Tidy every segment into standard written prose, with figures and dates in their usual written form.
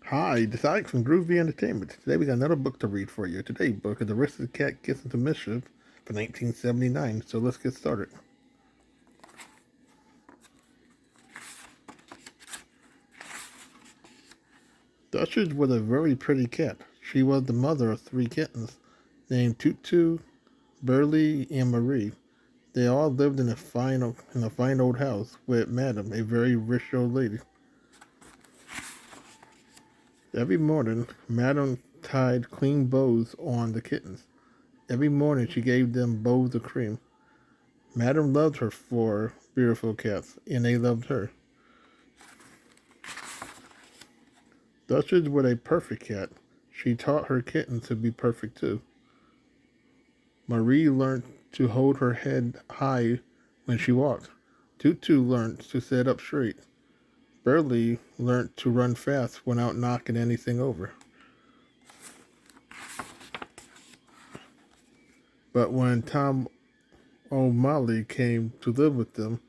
Hi, this is Alex from Groovy Entertainment. Today we got another book to read for you. Today's book is Aristocats Gets Into Mischief from 1979. So let's get started. Duchess was a very pretty cat. She was the mother of three kittens named Tutu, Burley, and Marie. They all lived in a fine old house with Madame, a very rich old lady. Every morning, Madame tied clean bows on the kittens. Every morning she gave them bowls of cream. Madame loved her four beautiful cats, and they loved her. Duchess was a perfect cat. She taught her kittens to be perfect too. Marie learned to hold her head high when she walked. Tutu learned to sit up straight. Burley learned to run fast without knocking anything over. But when Tom O'Malley came to live with them,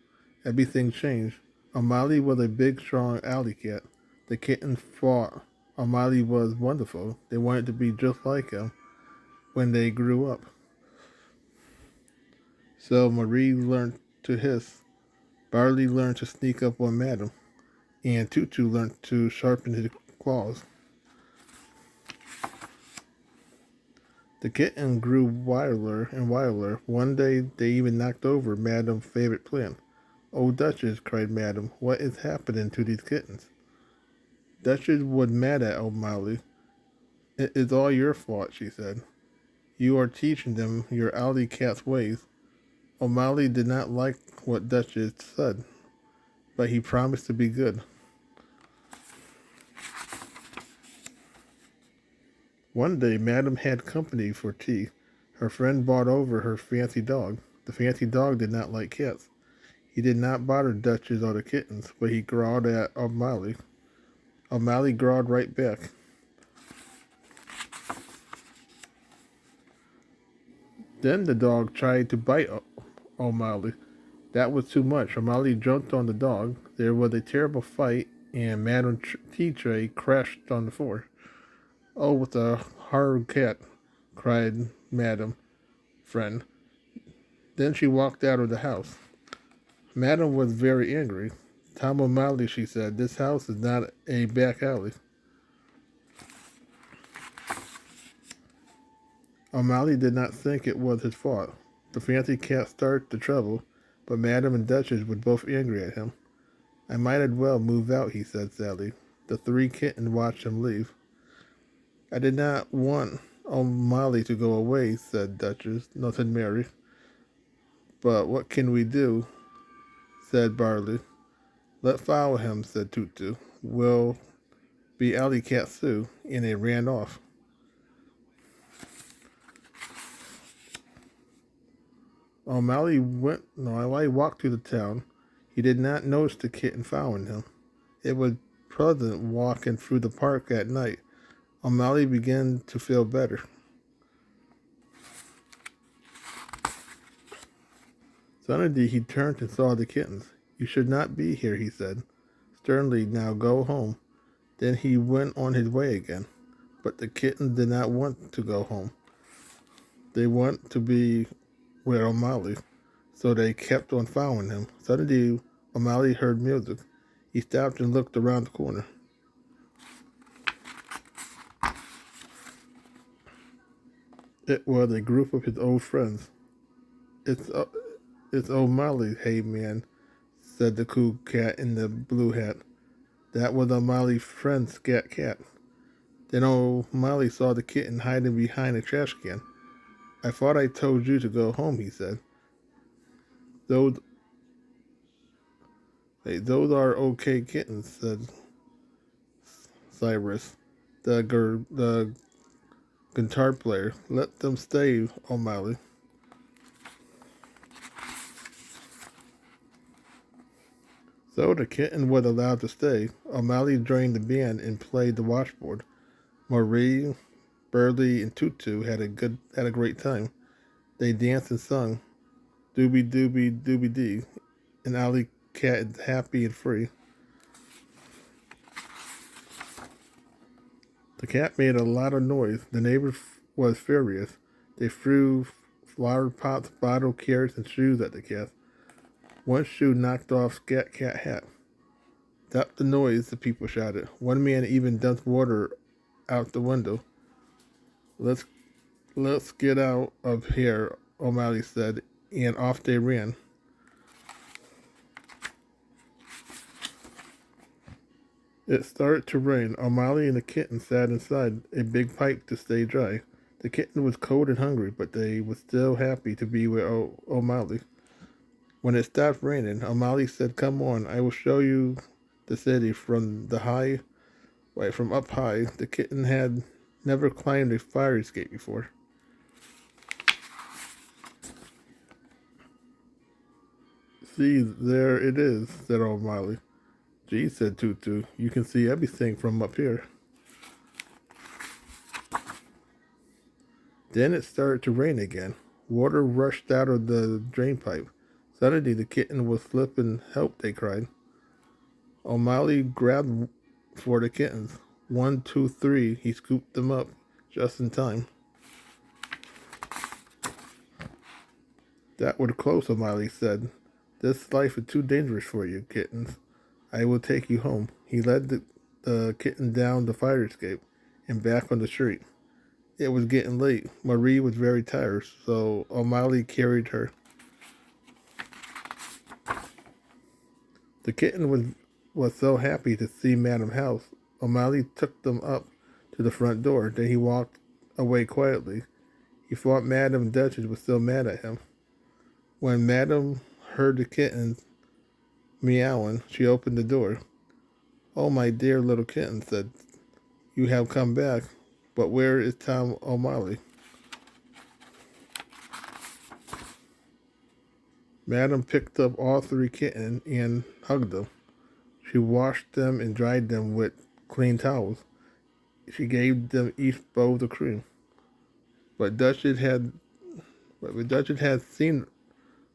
everything changed. O'Malley was a big, strong alley cat. The kittens thought O'Malley was wonderful. They wanted to be just like him when they grew up. So Marie learned to hiss, Barley learned to sneak up on Madame, and Tutu learned to sharpen his claws. The kitten grew wilder and wilder. One day they even knocked over Madame's favorite plant. "Oh, Duchess," cried Madame, "what is happening to these kittens?" Duchess was mad at O'Malley. "It is all your fault," she said. "You are teaching them your alley cat's ways." O'Malley did not like what Duchess said, but he promised to be good. One day, Madame had company for tea. Her friend brought over her fancy dog. The fancy dog did not like cats. He did not bother Duchess or the kittens, but he growled at O'Malley. O'Malley growled right back. Then the dog tried to bite O'Malley. That was too much. O'Malley jumped on the dog. There was a terrible fight, and Madame Tea Tray crashed on the floor. "Oh, what a hard cat!" cried Madame Friend. Then she walked out of the house. Madame was very angry. "Tom O'Malley," she said, "this house is not a back alley." O'Malley did not think it was his fault. The fancy cat started the trouble, but Madame and Duchess were both angry at him. "I might as well move out," he said sadly. The three kittens watched him leave. "I did not want O'Malley to go away," said Duchess. "No," said Mary. "But what can we do?" said Barley. "Let's follow him," said Tutu. "We'll be alley cats too." And they ran off. O'Malley walked through the town. He did not notice the kitten following him. It was pleasant walking through the park at night. O'Malley began to feel better. Suddenly he turned and saw the kittens. "You should not be here," he said sternly. "Now go home." Then he went on his way again. But the kittens did not want to go home. They wanted to be with O'Malley, so they kept on following him. Suddenly O'Malley heard music. He stopped and looked around the corner. It was a group of his old friends. "It's it's O'Malley, hey man," said the cool cat in the blue hat. That was O'Malley's friend, Scat Cat. Then O'Malley saw the kitten hiding behind a trash can. "I thought I told you to go home," he said. "Those those are okay kittens," said Cyrus, the guitar player. "Let them stay, O'Malley." So the kitten was allowed to stay. O'Malley joined the band and played the washboard. Marie, Burley, and Tutu had a great time. They danced and sung "Dooby Dooby Dooby Dee," and Alley Cat is happy and free. The cat made a lot of noise. The neighbors was furious. They threw flower pots, bottles, carrots, and shoes at the cat. One shoe knocked off Scat Cat hat. Stop the noise, the people shouted. One man even dumped water out the window. Let's let's get out of here, O'Malley said, and off they ran. It started to rain. O'Malley and the kitten sat inside a big pipe to stay dry. The kitten was cold and hungry, but they were still happy to be with O'Malley. When it stopped raining, O'Malley said, "Come on, I will show you the city from from up high." The kitten had never climbed a fire escape before. "See, there it is," said O'Malley. "Gee," said Tutu, "you can see everything from up here." Then it started to rain again. Water rushed out of the drain pipe. Suddenly the kitten was slipping. "Help," they cried. O'Malley grabbed for the kittens. 1, 2, 3. He scooped them up just in time. "That was close," O'Malley said. "This life is too dangerous for you, kittens. I will take you home." He led the kitten down the fire escape and back on the street. It was getting late. Marie was very tired, so O'Malley carried her. The kitten was so happy to see Madame House. O'Malley took them up to the front door. Then he walked away quietly. He thought Madame Duchess was still mad at him. When Madame heard the kittens meowing, she opened the door. "Oh, my dear little kitten," said, "you have come back. But where is Tom O'Malley?" Madame picked up all 3 kittens and hugged them. She washed them and dried them with clean towels. She gave them each bowl of cream. But when Duchess had seen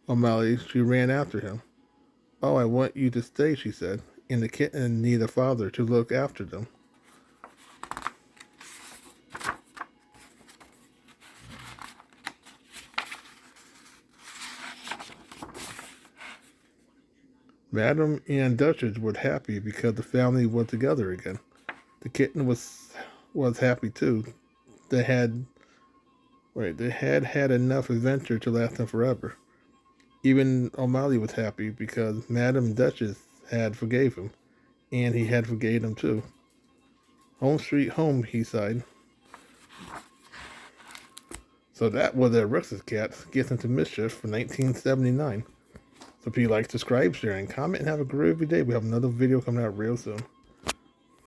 O'Malley, she ran after him. "Oh, I want you to stay," she said, "and the kitten need a father to look after them." Madame and Duchess were happy because the family was together again. The kitten was happy too. They had had enough adventure to last them forever. Even O'Malley was happy because Madame Duchess had forgave him, and he had forgave them too. "Home sweet home," he sighed. So that was the Aristocats Gets Into Mischief from 1979. So if you like, subscribe, share, and comment, and have a great day. We have another video coming out real soon.